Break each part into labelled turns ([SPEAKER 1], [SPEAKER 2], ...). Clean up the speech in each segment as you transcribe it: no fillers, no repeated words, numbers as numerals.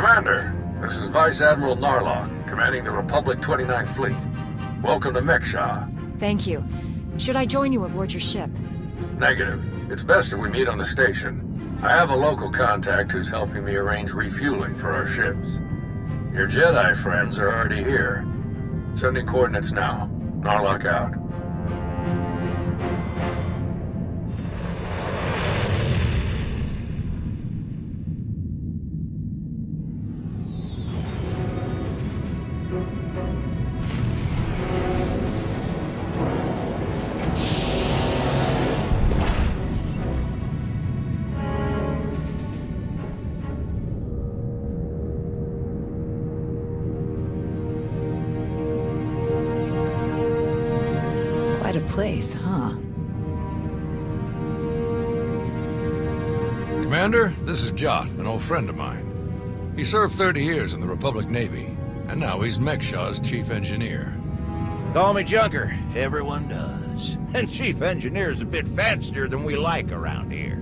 [SPEAKER 1] Commander, this is Vice Admiral Narlock, commanding the Republic 29th Fleet. Welcome to Mek-Sha.
[SPEAKER 2] Thank you. Should I join you aboard your ship?
[SPEAKER 1] Negative. It's best if we meet on the station. I have a local contact who's helping me arrange refueling for our ships. Your Jedi friends are already here. Sending coordinates now. Narlock out.
[SPEAKER 3] Quite a place, huh?
[SPEAKER 1] Commander, this is Jot, an old friend of mine. He served 30 years in the Republic Navy, and now he's Mek-Sha's chief engineer.
[SPEAKER 4] Call me Junker. Everyone does. And chief engineer's a bit fancier than we like around here.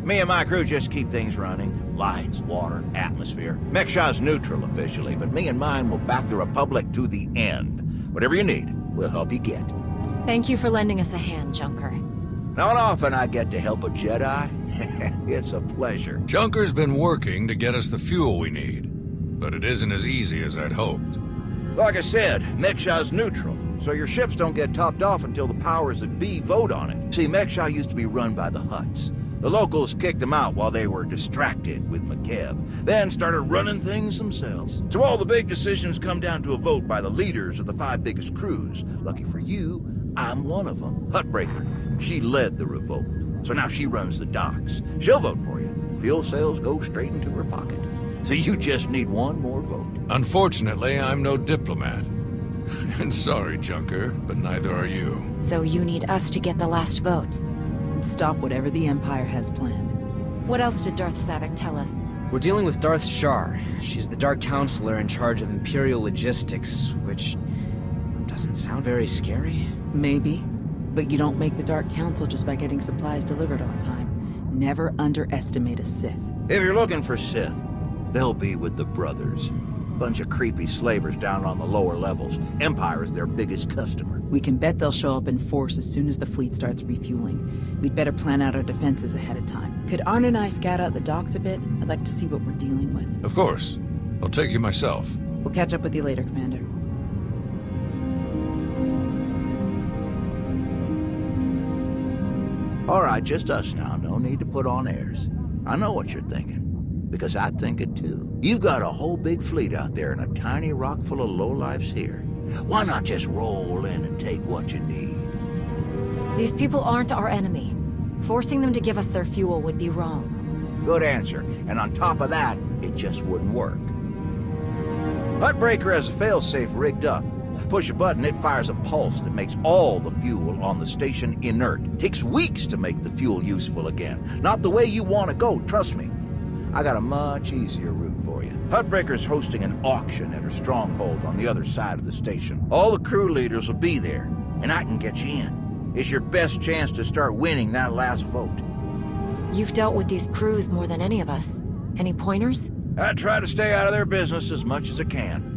[SPEAKER 4] Me and my crew just keep things running. Lights, water, atmosphere. Mek-Sha's neutral officially, but me and mine will back the Republic to the end. Whatever you need, we'll help you get.
[SPEAKER 2] Thank you for lending us a hand, Junker.
[SPEAKER 4] Not often I get to help a Jedi. It's a pleasure.
[SPEAKER 1] Junker's been working to get us the fuel we need, but it isn't as easy as I'd hoped.
[SPEAKER 4] Like I said, Mek-Sha's neutral, so your ships don't get topped off until the powers that be vote on it. See, Mek-Sha used to be run by the Hutts. The locals kicked them out while they were distracted with McKeb, then started running things themselves. So all the big decisions come down to a vote by the leaders of the 5 biggest crews. Lucky for you, I'm one of them. Huttbreaker. She led the revolt. So now she runs the docks. She'll vote for you. Fuel sales go straight into her pocket. So you just need one more vote.
[SPEAKER 1] Unfortunately, I'm no diplomat. And sorry, Junker, but neither are you.
[SPEAKER 2] So you need us to get the last vote.
[SPEAKER 3] And stop whatever the Empire has planned.
[SPEAKER 2] What else did Darth Savik tell us?
[SPEAKER 5] We're dealing with Darth Shar. She's the Dark Counselor in charge of Imperial logistics, which doesn't sound very scary.
[SPEAKER 3] Maybe. But you don't make the Dark Council just by getting supplies delivered on time. Never underestimate a Sith.
[SPEAKER 4] If you're looking for Sith, they'll be with the Brothers. Bunch of creepy slavers down on the lower levels. Empire is their biggest customer.
[SPEAKER 3] We can bet they'll show up in force as soon as the fleet starts refueling. We'd better plan out our defenses ahead of time. Could Arn and I scout out the docks a bit? I'd like to see what we're dealing with.
[SPEAKER 1] Of course. I'll take you myself.
[SPEAKER 3] We'll catch up with you later, Commander.
[SPEAKER 4] All right, just us now. No need to put on airs. I know what you're thinking, because I think it too. You've got a whole big fleet out there and a tiny rock full of lowlifes here. Why not just roll in and take what you need?
[SPEAKER 2] These people aren't our enemy. Forcing them to give us their fuel would be wrong.
[SPEAKER 4] Good answer. And on top of that, it just wouldn't work. Huttbreaker has a failsafe rigged up. Push a button, it fires a pulse that makes all the fuel on the station inert. Takes weeks to make the fuel useful again. Not the way you want to go, trust me. I got a much easier route for you. Huttbreaker's hosting an auction at her stronghold on the other side of the station. All the crew leaders will be there, and I can get you in. It's your best chance to start winning that last vote.
[SPEAKER 2] You've dealt with these crews more than any of us. Any pointers?
[SPEAKER 4] I try to stay out of their business as much as I can.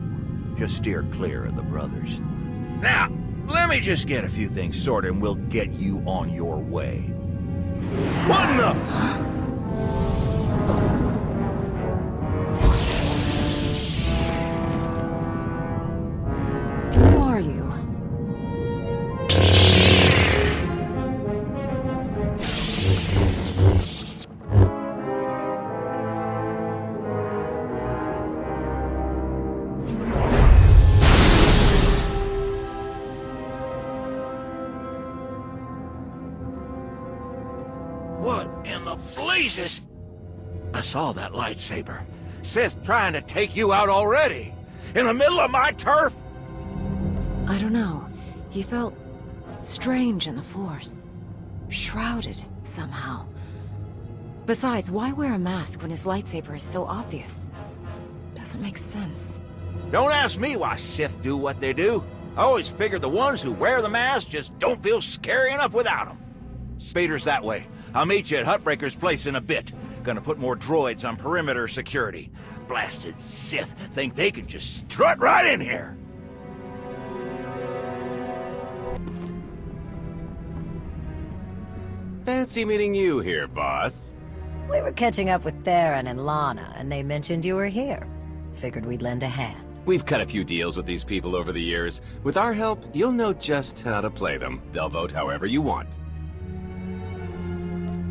[SPEAKER 4] Just steer clear of the Brothers. Now, let me just get a few things sorted and we'll get you on your way. What in the...
[SPEAKER 2] Who are you?
[SPEAKER 4] What in the blazes? I saw that lightsaber. Sith trying to take you out already. In the middle of my turf?
[SPEAKER 2] I don't know. He felt strange in the Force. Shrouded, somehow. Besides, why wear a mask when his lightsaber is so obvious? Doesn't make sense.
[SPEAKER 4] Don't ask me why Sith do what they do. I always figured the ones who wear the mask just don't feel scary enough without them. Spader's that way. I'll meet you at Huttbreaker's place in a bit. gonna put more droids on perimeter security. Blasted Sith think they can just strut right in here.
[SPEAKER 6] Fancy meeting you here, boss.
[SPEAKER 7] We were catching up with Theron and Lana, and they mentioned you were here. Figured we'd lend a hand.
[SPEAKER 6] We've cut a few deals with these people over the years. With our help, you'll know just how to play them. They'll vote however you want.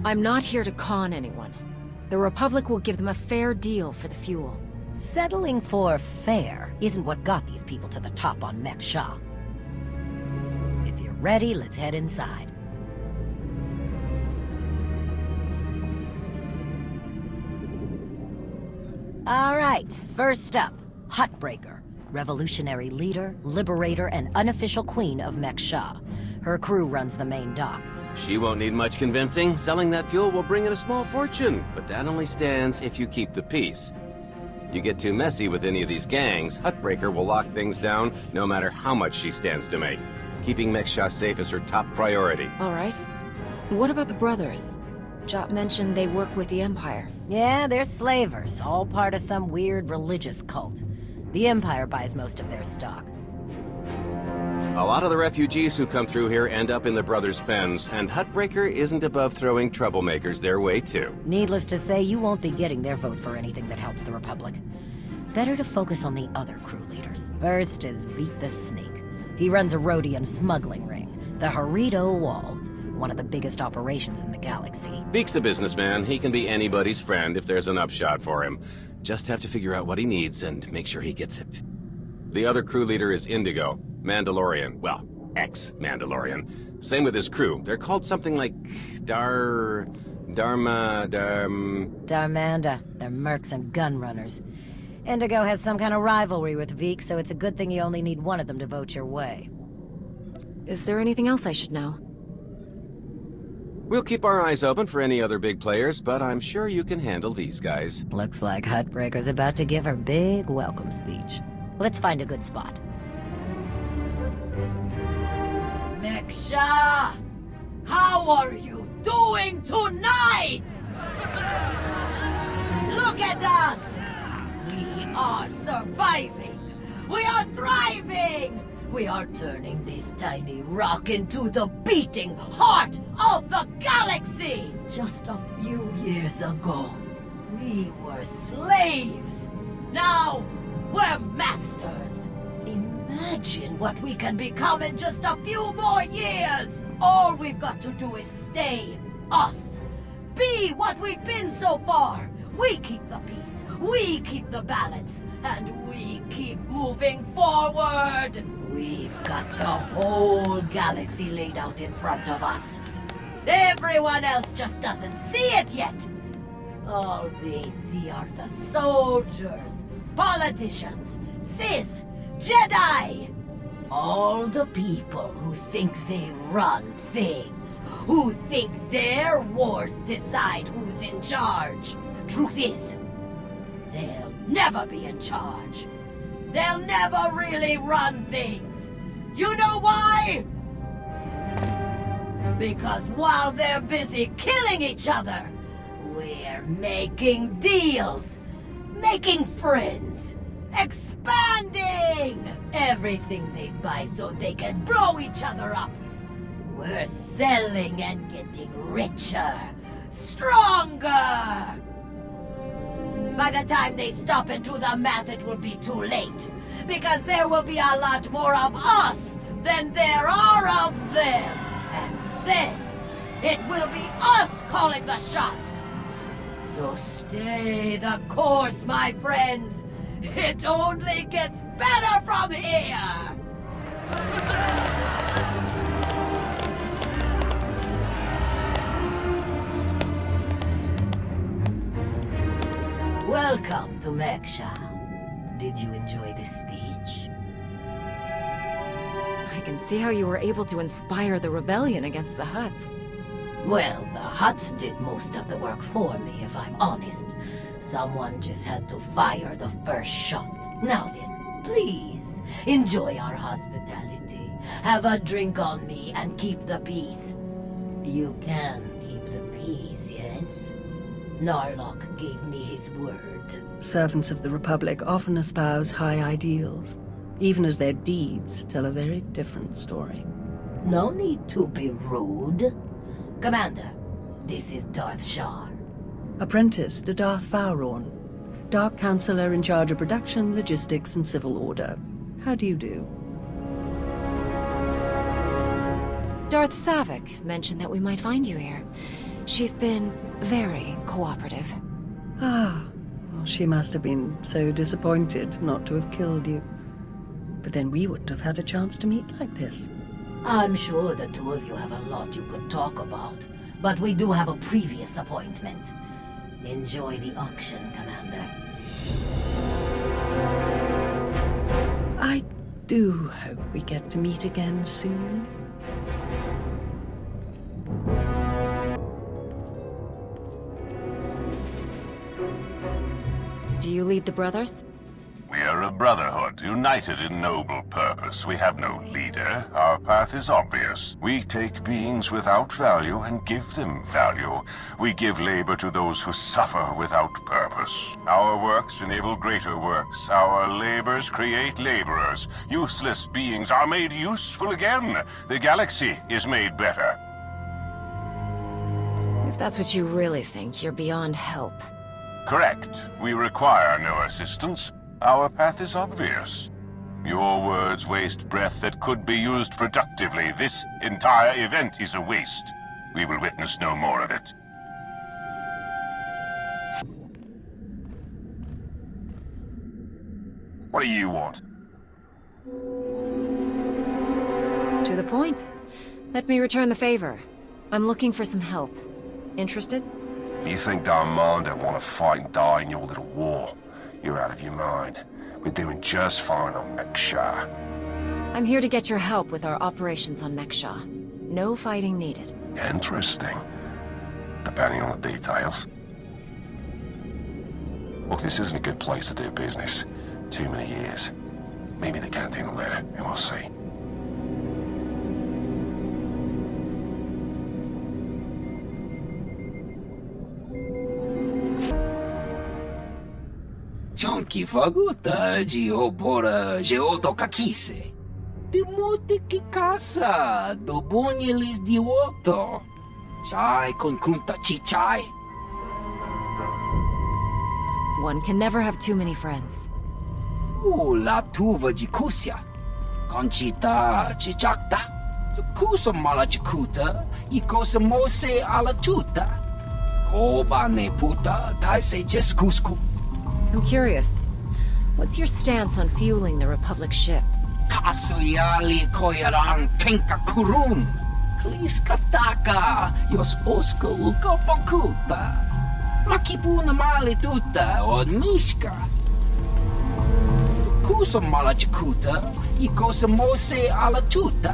[SPEAKER 2] I'm not here to con anyone. The Republic will give them a fair deal for the fuel.
[SPEAKER 7] Settling for fair isn't what got these people to the top on Mek-Sha. If you're ready, let's head inside. All right, first up, Huttbreaker. Revolutionary leader, liberator, and unofficial queen of Mek-Sha. Her crew runs the main docks.
[SPEAKER 6] She won't need much convincing. Selling that fuel will bring in a small fortune, but that only stands if you keep the peace. You get too messy with any of these gangs, Huttbreaker will lock things down no matter how much she stands to make. Keeping Mek-Sha safe is her top priority.
[SPEAKER 2] All right. What about the brothers? Jop mentioned they work with the Empire.
[SPEAKER 7] Yeah, they're slavers, all part of some weird religious cult. The Empire buys most of their stock.
[SPEAKER 6] A lot of the refugees who come through here end up in the brothers' pens, and Huttbreaker isn't above throwing troublemakers their way too.
[SPEAKER 7] Needless to say, you won't be getting their vote for anything that helps the Republic. Better to focus on the other crew leaders. First is Veek the Snake. He runs a Rhodian smuggling ring, the Harrido Wald, one of the biggest operations in the galaxy.
[SPEAKER 6] Veek's a businessman. He can be anybody's friend if there's an upshot for him. Just have to figure out what he needs and make sure he gets it. The other crew leader is Indigo, Mandalorian. Well, ex-Mandalorian. Same with his crew. They're called something like Darmanda. They're mercs and gun runners.
[SPEAKER 7] Indigo has some kind of rivalry with Veek, so it's a good thing you only need one of them to vote your way.
[SPEAKER 2] Is there anything else I should know?
[SPEAKER 6] We'll keep our eyes open for any other big players, but I'm sure you can handle these guys.
[SPEAKER 7] Looks like Huttbreaker's about to give her big welcome speech. Let's find a good spot.
[SPEAKER 8] Mek-Sha! How are you doing tonight? Look at us! We are surviving! We are thriving! We are turning this tiny rock into the beating heart of the galaxy! Just a few years ago, we were slaves. Now, we're masters. Imagine what we can become in just a few more years. All we've got to do is stay us. Be what we've been so far. We keep the peace, we keep the balance, and we keep moving forward. We've got the whole galaxy laid out in front of us. Everyone else just doesn't see it yet. All they see are the soldiers, politicians, Sith, Jedi. All the people who think they run things, who think their wars decide who's in charge. The truth is, they'll never be in charge. They'll never really run things. You know why? Because while they're busy killing each other, we're making deals, making friends, expanding everything they buy so they can blow each other up. We're selling and getting richer, stronger. By the time they stop and do the math, it will be too late. Because there will be a lot more of us than there are of them. And then, it will be us calling the shots. So stay the course, my friends. It only gets better from here. Welcome to Mek-Sha. Did you enjoy this speech?
[SPEAKER 2] I can see how you were able to inspire the rebellion against the Hutts.
[SPEAKER 8] Well, the Hutts did most of the work for me, if I'm honest. Someone just had to fire the first shot. Now then, please, enjoy our hospitality. Have a drink on me and keep the peace. You can keep the peace, yes? Narlock gave me his word.
[SPEAKER 9] Servants of the Republic often espouse high ideals, even as their deeds tell a very different story.
[SPEAKER 8] No need to be rude. Commander, this is Darth Shar.
[SPEAKER 9] Apprentice to Darth Vowrawn, Dark Counselor in charge of production, logistics, and civil order. How do you do?
[SPEAKER 2] Darth Savik mentioned that we might find you here. She's been very cooperative.
[SPEAKER 9] Ah, well, she must have been so disappointed not to have killed you. But then we wouldn't have had a chance to meet like this.
[SPEAKER 8] I'm sure the two of you have a lot you could talk about, but we do have a previous appointment. Enjoy the auction, Commander.
[SPEAKER 9] I do hope we get to meet again soon.
[SPEAKER 2] Do you lead the brothers?
[SPEAKER 10] We are a brotherhood, united in noble purpose. We have no leader. Our path is obvious. We take beings without value and give them value. We give labor to those who suffer without purpose. Our works enable greater works. Our labors create laborers. Useless beings are made useful again. The galaxy is made better.
[SPEAKER 2] If that's what you really think, you're beyond help.
[SPEAKER 10] Correct. We require no assistance. Our path is obvious. Your words waste breath that could be used productively. This entire event is a waste. We will witness no more of it. What do you want?
[SPEAKER 2] To the point. Let me return the favor. I'm looking for some help. Interested?
[SPEAKER 10] You think Darmanda want to fight and die in your little war? You're out of your mind. We're doing just fine on Mek-Sha.
[SPEAKER 2] I'm here to get your help with our operations on Mek-Sha. No fighting needed.
[SPEAKER 10] Interesting. Depending on the details. Look, this isn't a good place to do business. Too many years. Maybe the canteen later, and we'll see.
[SPEAKER 11] Chonky faguta geopora geotokakise. Demote que caça do bonyelis de otto. Chai con kunta chichai.
[SPEAKER 2] One can never have too many friends.
[SPEAKER 11] La tuva de kusia. Conchita chichakta. Kusa mala chikuta. Y cosa mose ala tuta. Koba ne puta taise jeskusku.
[SPEAKER 2] I'm curious. What's your stance on fueling the Republic ships?
[SPEAKER 11] Kasuyali koyaran kenka kurun. Kliskataka yos oska ukapakuta. Makipuna mali tuta od mishka. Kusa mala chikuta. Y cosa mose ala tuta.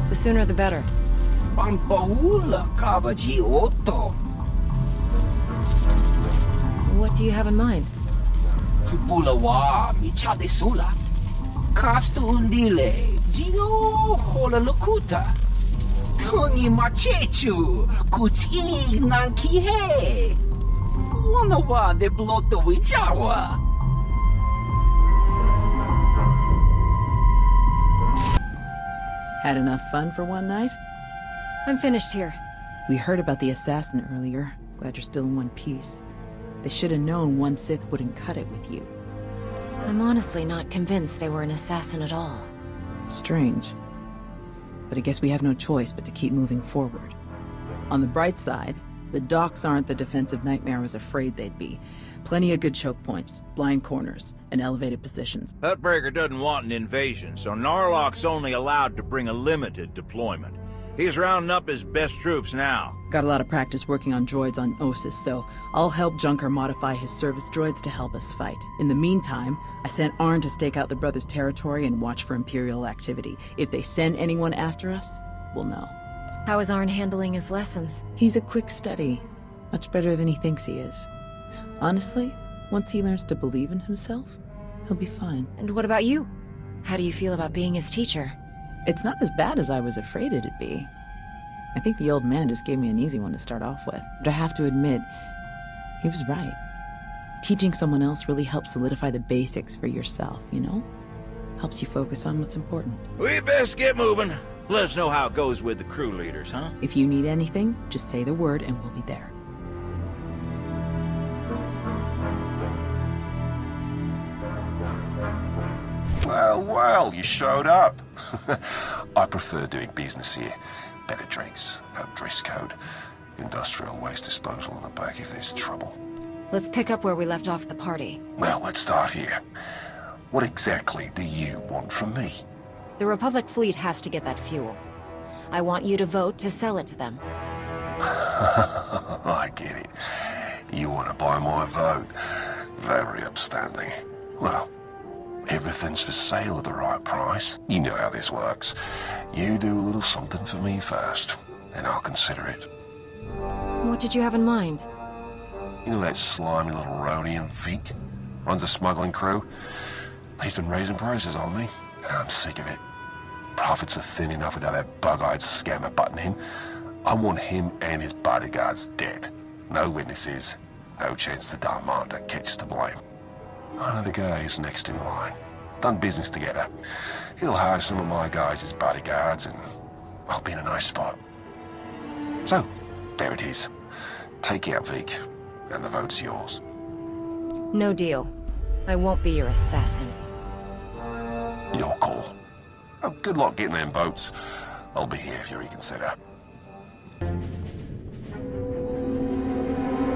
[SPEAKER 2] The sooner the better.
[SPEAKER 11] Pampaula kavaji otto.
[SPEAKER 2] What do you have in mind?
[SPEAKER 11] Bulawa michade sula. Kafstu undile. Gino hola lukuta. Tungi machechu. Kuti nankihe. Wanawa de bloto wijawa.
[SPEAKER 3] Had enough fun for one night?
[SPEAKER 2] I'm finished here.
[SPEAKER 3] We heard about the assassin earlier. Glad you're still in one piece. They should have known one Sith wouldn't cut it with you.
[SPEAKER 2] I'm honestly not convinced they were an assassin at all.
[SPEAKER 3] Strange. But I guess we have no choice but to keep moving forward. On the bright side, the docks aren't the defensive nightmare I was afraid they'd be. Plenty of good choke points, blind corners, and elevated positions.
[SPEAKER 4] Hutbreaker doesn't want an invasion, so Narlock's only allowed to bring a limited deployment. He's rounding up his best troops now.
[SPEAKER 3] Got a lot of practice working on droids on Ossus, so I'll help Junker modify his service droids to help us fight. In the meantime, I sent Arn to stake out the brothers' territory and watch for Imperial activity. If they send anyone after us, we'll know.
[SPEAKER 2] How is Arn handling his lessons?
[SPEAKER 3] He's a quick study. Much better than he thinks he is. Honestly, once he learns to believe in himself, he'll be fine.
[SPEAKER 2] And what about you? How do you feel about being his teacher?
[SPEAKER 3] It's not as bad as I was afraid it'd be. I think the old man just gave me an easy one to start off with. But I have to admit, He was right. Teaching someone else really helps solidify the basics for yourself, you know? Helps you focus on what's important.
[SPEAKER 4] We best get moving. Let us know how it goes with the crew leaders, huh?
[SPEAKER 3] If you need anything, just say the word and we'll be there.
[SPEAKER 10] Well, well, you showed up. I prefer doing business here. Better drinks, no dress code, industrial waste disposal in the back if there's trouble.
[SPEAKER 2] Let's pick up where we left off at the party.
[SPEAKER 10] Well, let's start here. What exactly do you want from me?
[SPEAKER 2] The Republic fleet has to get that fuel. I want you to vote to sell it to them.
[SPEAKER 10] I get it. You want to buy my vote. Very upstanding. Well, everything's for sale at the right price. You know how this works. You do a little something for me first, and I'll consider it.
[SPEAKER 2] What did you have in mind?
[SPEAKER 10] You know that slimy little Rhodian Vic? Runs a smuggling crew? He's been raising prices on me, and I'm sick of it. Profits are thin enough without that bug-eyed scammer butting in. I want him and his bodyguards dead. No witnesses, no chance the Darmander catches the blame. I know the guy who's next in line. Done business together. He'll hire some of my guys as bodyguards, and I'll be in a nice spot. So, there it is. Take out Vic, and the vote's yours.
[SPEAKER 2] No deal. I won't be your assassin.
[SPEAKER 10] Your call. Oh, good luck getting them votes. I'll be here if you reconsider.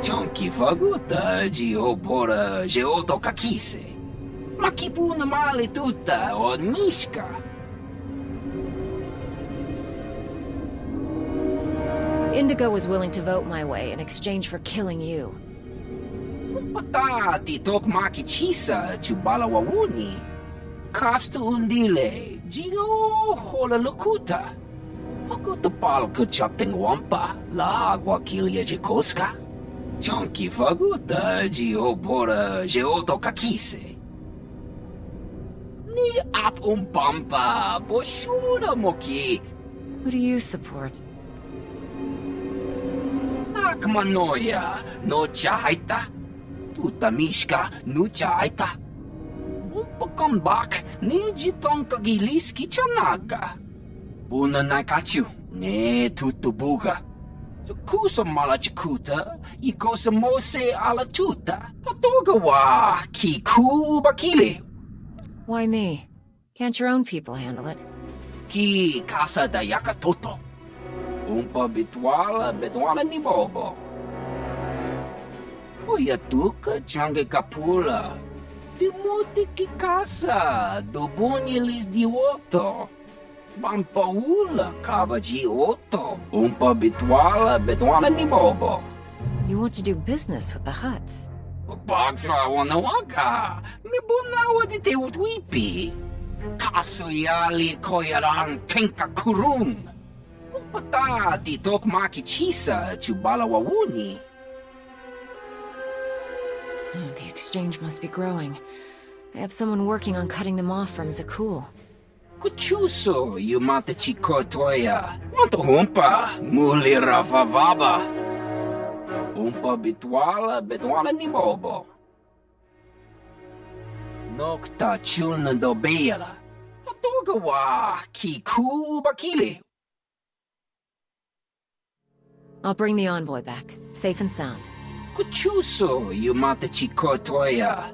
[SPEAKER 11] Chonky faguta geopora geotokakise. Makipuna male tutta od Mishka.
[SPEAKER 2] Indigo was willing to vote my way in exchange for killing you.
[SPEAKER 11] Pata ti tok maki chisa chubala wawuni. Kafsta undile, Gio hola lukuta. Pakuta pal kuchapting wampa, la agua kilia jikoska. Chonky faguta geopora geotokakise. Ni ap umpampa, boshura moki.
[SPEAKER 2] Who do you support?
[SPEAKER 11] Akmanoya, no chaita. Tuta Mishka, no chaita. Umpakambak, ni jitonka giliski chanaga. Buna naikachu, ne tutubuga. Kusa malachikuta, ikosa mose ala tuta. Patogawa, kiku bakile.
[SPEAKER 2] Why me? Can't your own people handle it?
[SPEAKER 11] Ki casa da yakatoto. Umpa bitwala ni bobo. Oyatuka change kapula. Timote ki casa, dobonye lis dioto. Bampaula kava gioto. Umpa bitwala ni bobo.
[SPEAKER 2] You want to do business with the Hutts?
[SPEAKER 11] Bagtra wanawaka. Mibunawa di te utwipi. Kaso yali koyaran kenka kurun. Umpata ti tok maki chisa chubala wawuni.
[SPEAKER 2] The exchange must be growing. I have someone working on cutting them off from Zakul.
[SPEAKER 11] Kuchuso yumata chikotoya. Wanto humpa muli ravavaba. Umpa bitwala ni bobo. Nokta chulna dobela. Patogawa kiku bakile.
[SPEAKER 2] I'll bring the envoy back, safe and sound.
[SPEAKER 11] Kuchuso yumata chikotoya.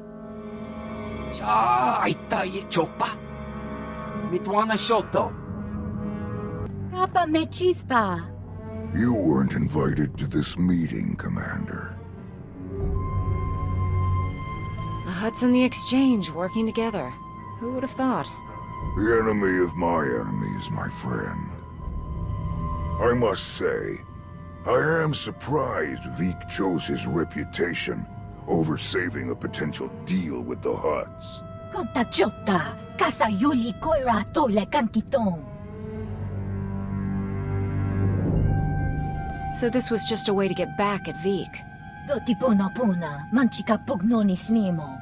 [SPEAKER 11] Cha aita ye chopa. Mitwana shoto.
[SPEAKER 12] Kappa me chispa.
[SPEAKER 13] You weren't invited to this meeting, Commander.
[SPEAKER 2] The Hutts and the exchange working together. Who would have thought?
[SPEAKER 13] The enemy of my enemy is my friend. I must say, I am surprised Vic chose his reputation over saving a potential deal with the Hutts.
[SPEAKER 12] Konta chota, casa yuli koira tole kankiton.
[SPEAKER 2] So this was just a way to get back at Vic.
[SPEAKER 12] Doti puna puna, manchika pugnoni snimo.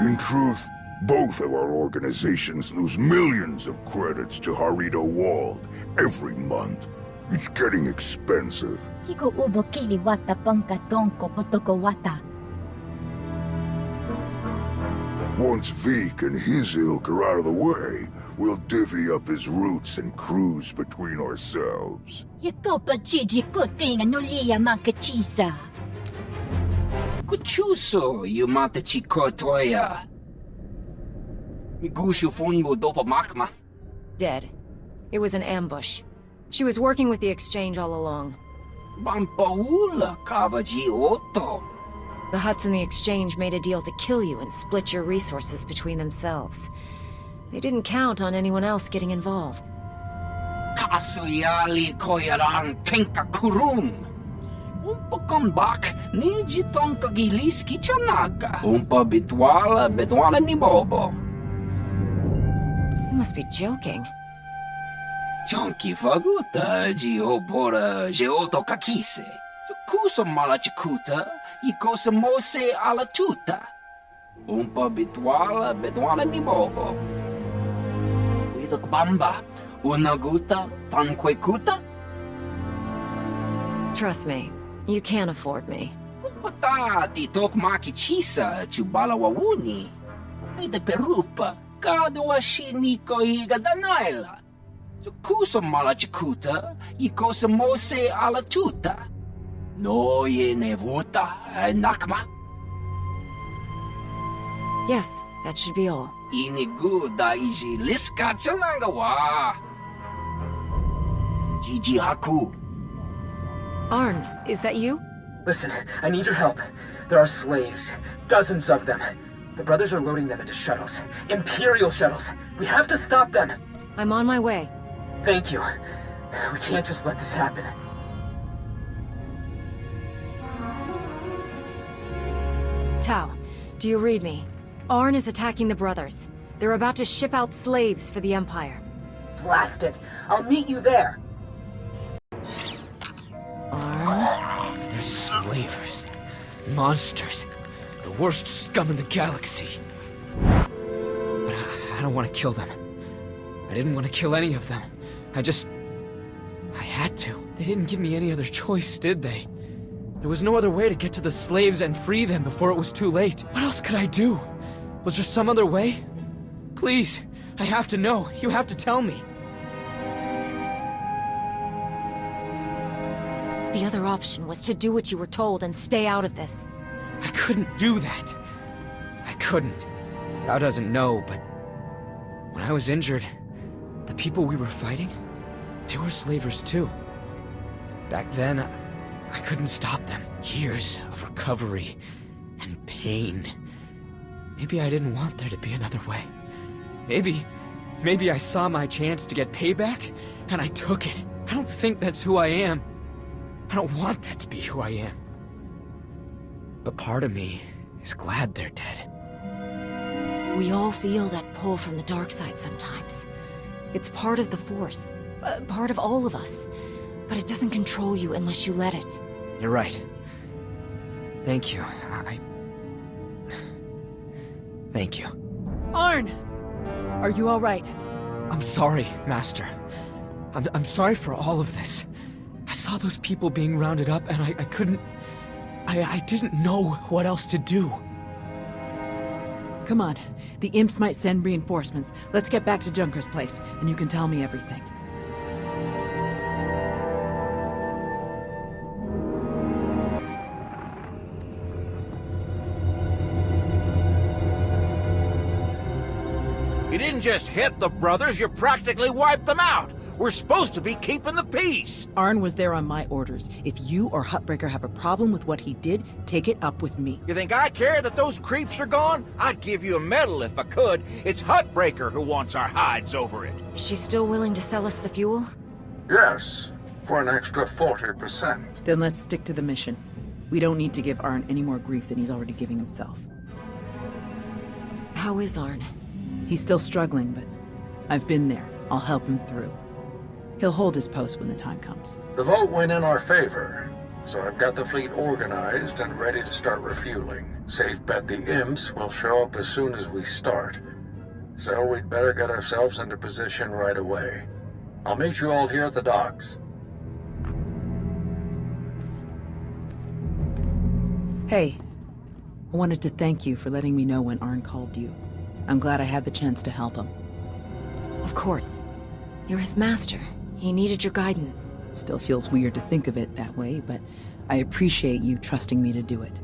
[SPEAKER 13] In truth, both of our organizations lose millions of credits to Harrido Wald every month. It's getting expensive.
[SPEAKER 12] Kiko ubo kili wata pangka donko potoko wata.
[SPEAKER 13] Once Vik and his ilk are out of the way, we'll divvy up his routes and cruise between ourselves.
[SPEAKER 12] Yakopa chiji kutinga nulia mankachisa.
[SPEAKER 11] Kuchuso, yumata chikotoya. Migushu funmo dopa makma.
[SPEAKER 2] Dead. It was an ambush. She was working with the exchange all along.
[SPEAKER 11] Bampaula kavaji oto.
[SPEAKER 2] The Hutts in the exchange made a deal to kill you and split your resources between themselves. They didn't count on anyone else getting involved.
[SPEAKER 11] Kasuyali koyaran kenka kurum. Umpa kombak, niji tonka giliski chanaga. Umpa bitwala ni bobo.
[SPEAKER 2] You must be joking.
[SPEAKER 11] Chonki faguta, giopora, geoto kakise. Kusa malachikuta, ikosa mose ala tuta. Umpa bitwala ni bobo. Widok bamba, unaguta, tanquekuta.
[SPEAKER 2] Trust me, you can't afford me.
[SPEAKER 11] Umpata, titok makichisa, chubala wawuni. Ida perupa, kadwa shiniko higa danaila. Kusa malachikuta, ikosa mose ala tuta. No ye nevuta, nakma.
[SPEAKER 2] Yes, that should be all.
[SPEAKER 11] Inigu daiji liska chanagawa. Jiji haku.
[SPEAKER 2] Arn, is that you?
[SPEAKER 14] Listen, I need your help. There are slaves. Dozens of them. The brothers are loading them into shuttles. Imperial shuttles. We have to stop them.
[SPEAKER 2] I'm on my way.
[SPEAKER 14] Thank you. We can't just let this happen.
[SPEAKER 2] Tao, do you read me? Arn is attacking the brothers. They're about to ship out slaves for the Empire.
[SPEAKER 14] Blast it. I'll meet you there.
[SPEAKER 2] Arn?
[SPEAKER 5] They're slavers. Monsters. The worst scum in the galaxy. But I don't want to kill them. I didn't want to kill any of them. I had to. They didn't give me any other choice, did they? There was no other way to get to the slaves and free them before it was too late. What else could I do? Was there some other way? Please, I have to know. You have to tell me.
[SPEAKER 2] The other option was to do what you were told and stay out of this.
[SPEAKER 5] I couldn't do that. I couldn't. Thou doesn't know, but when I was injured, the people we were fighting, they were slavers too. Back then, I couldn't stop them. Years of recovery and pain. Maybe I didn't want there to be another way. Maybe I saw my chance to get payback, and I took it. I don't think that's who I am. I don't want that to be who I am. But part of me is glad they're dead.
[SPEAKER 2] We all feel that pull from the dark side sometimes. It's part of the Force. Part of all of us. But it doesn't control you unless you let it.
[SPEAKER 5] You're right. Thank you. Thank you.
[SPEAKER 3] Arn! Are you all right?
[SPEAKER 5] I'm sorry, Master. I'm sorry for all of this. I saw those people being rounded up, and I couldn't... I didn't know what else to do.
[SPEAKER 3] Come on. The imps might send reinforcements. Let's get back to Junker's place, and you can tell me everything.
[SPEAKER 4] You didn't just hit the brothers, you practically wiped them out. We're supposed to be keeping the peace.
[SPEAKER 3] Arn was there on my orders. If you or Huttbreaker have a problem with what he did, take it up with me.
[SPEAKER 4] You think I care that those creeps are gone? I'd give you a medal if I could. It's Huttbreaker who wants our hides over it.
[SPEAKER 2] Is she still willing to sell us the fuel?
[SPEAKER 1] Yes, for an extra 40%.
[SPEAKER 3] Then let's stick to the mission. We don't need to give Arn any more grief than he's already giving himself.
[SPEAKER 2] How is Arn?
[SPEAKER 3] He's still struggling, but I've been there. I'll help him through. He'll hold his post when the time comes.
[SPEAKER 1] The vote went in our favor, so I've got the fleet organized and ready to start refueling. Safe bet the imps will show up as soon as we start. So we'd better get ourselves into position right away. I'll meet you all here at the docks.
[SPEAKER 3] Hey, I wanted to thank you for letting me know when Arn called you. I'm glad I had the chance to help him.
[SPEAKER 2] Of course. You're his master. He needed your guidance.
[SPEAKER 3] Still feels weird to think of it that way, but I appreciate you trusting me to do it.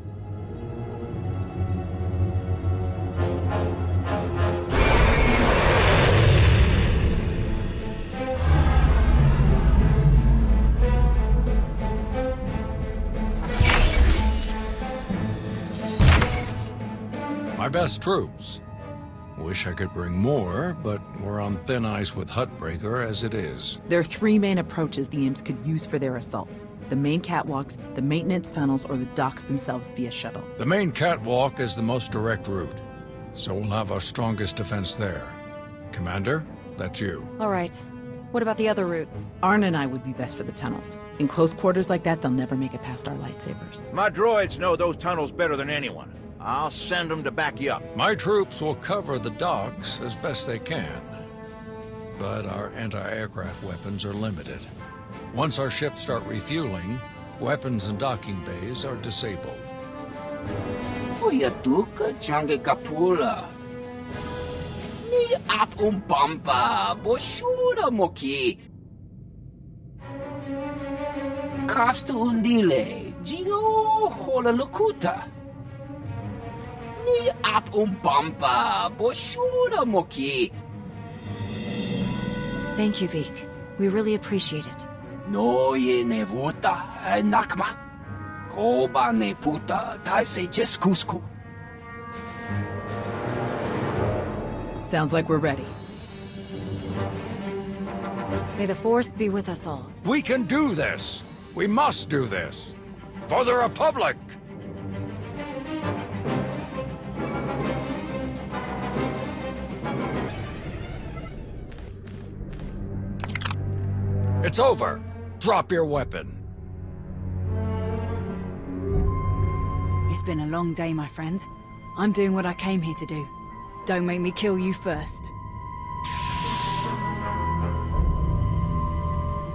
[SPEAKER 1] My best troops. Wish I could bring more, but we're on thin ice with Huttbreaker as it is.
[SPEAKER 3] There are three main approaches the Imps could use for their assault. The main catwalks, the maintenance tunnels, or the docks themselves via shuttle.
[SPEAKER 1] The main catwalk is the most direct route, so we'll have our strongest defense there. Commander, that's you.
[SPEAKER 2] All right. What about the other routes?
[SPEAKER 3] Arn and I would be best for the tunnels. In close quarters like that, they'll never make it past our lightsabers.
[SPEAKER 4] My droids know those tunnels better than anyone. I'll send them to back you up.
[SPEAKER 1] My troops will cover the docks as best they can, but our anti-aircraft weapons are limited. Once our ships start refueling, weapons and docking bays are disabled.
[SPEAKER 11] Oyatuka change kapula. Ni at umpampa boshura moki. Kafstu undile, jigo hola lukuta. Ni at umpampa boshura moki.
[SPEAKER 2] Thank you, Vik. We really appreciate it.
[SPEAKER 11] No ye ne vuta nakma. Koba ne puta taise jeskusku.
[SPEAKER 3] Sounds like we're ready.
[SPEAKER 2] May the Force be with us all.
[SPEAKER 1] We can do this! We must do this! For the Republic! It's over! Drop your weapon.
[SPEAKER 15] It's been a long day, my friend. I'm doing what I came here to do. Don't make me kill you first.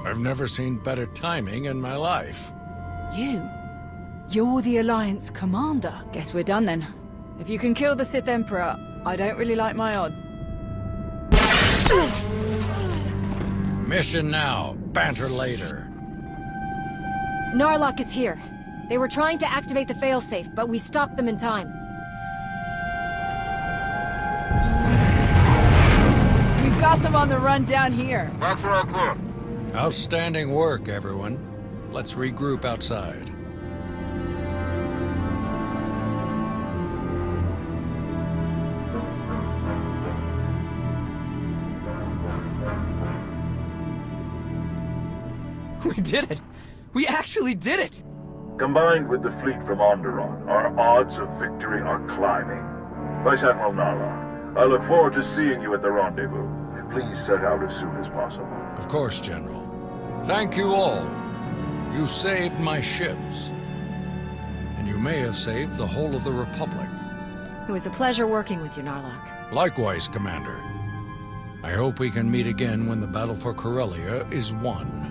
[SPEAKER 1] I've never seen better timing in my life.
[SPEAKER 15] You? You're the Alliance commander. Guess we're done then. If you can kill the Sith Emperor, I don't really like my odds.
[SPEAKER 1] Mission now, banter later.
[SPEAKER 2] Narlock is here. They were trying to activate the failsafe, but we stopped them in time.
[SPEAKER 15] We've got them on the run down here.
[SPEAKER 1] That's right, clear. Outstanding work, everyone. Let's regroup outside.
[SPEAKER 5] We did it! We actually did it!
[SPEAKER 13] Combined with the fleet from Onderon, our odds of victory are climbing. Vice Admiral Narlock, I look forward to seeing you at the rendezvous. Please set out as soon as possible.
[SPEAKER 1] Of course, General. Thank you all. You saved my ships. And you may have saved the whole of the Republic.
[SPEAKER 2] It was a pleasure working with you, Narlock.
[SPEAKER 1] Likewise, Commander. I hope we can meet again when the battle for Corellia is won.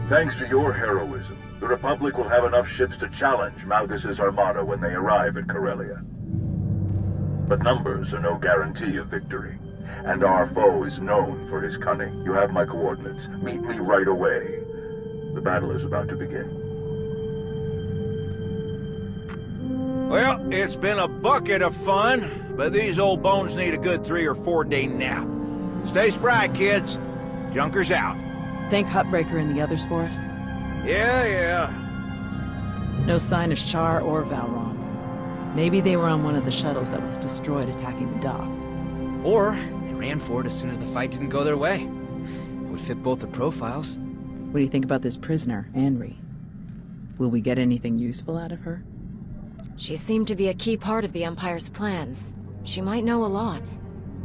[SPEAKER 13] Thanks to your heroism, the Republic will have enough ships to challenge Malgus's armada when they arrive at Corellia. But numbers are no guarantee of victory, and our foe is known for his cunning. You have my coordinates. Meet me right away. The battle is about to begin.
[SPEAKER 4] Well, it's been a bucket of fun, but these old bones need a good 3 or 4 day nap. Stay spry, kids. Junker's out.
[SPEAKER 3] Thank Huttbreaker and the others for us?
[SPEAKER 4] Yeah.
[SPEAKER 3] No sign of Char or Valron. Maybe they were on one of the shuttles that was destroyed attacking the docks.
[SPEAKER 5] Or they ran for it as soon as the fight didn't go their way. It would fit both the profiles.
[SPEAKER 3] What do you think about this prisoner, Anri? Will we get anything useful out of her?
[SPEAKER 2] She seemed to be a key part of the Empire's plans. She might know a lot.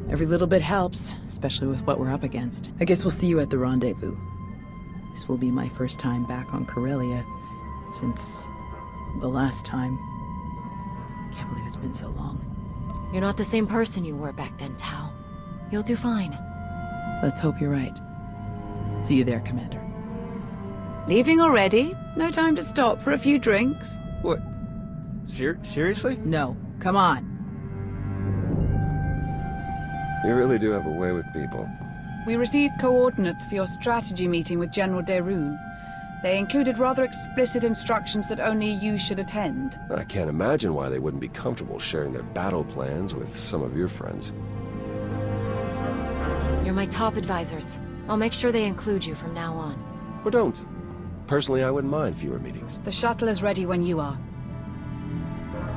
[SPEAKER 3] Every little bit helps, especially with what we're up against. I guess we'll see you at the rendezvous. This will be my first time back on Corellia since the last time. Can't believe it's been so long.
[SPEAKER 2] You're not the same person you were back then, Tao. You'll do fine.
[SPEAKER 3] Let's hope you're right. See you there, Commander.
[SPEAKER 15] Leaving already? No time to stop for a few drinks?
[SPEAKER 5] What? Seriously?
[SPEAKER 3] No. Come on.
[SPEAKER 16] You really do have a way with people.
[SPEAKER 15] We received coordinates for your strategy meeting with General Derun. They included rather explicit instructions that only you should attend.
[SPEAKER 16] I can't imagine why they wouldn't be comfortable sharing their battle plans with some of your friends.
[SPEAKER 2] You're my top advisors. I'll make sure they include you from now on.
[SPEAKER 16] Or don't. Personally, I wouldn't mind fewer meetings.
[SPEAKER 15] The shuttle is ready when you are.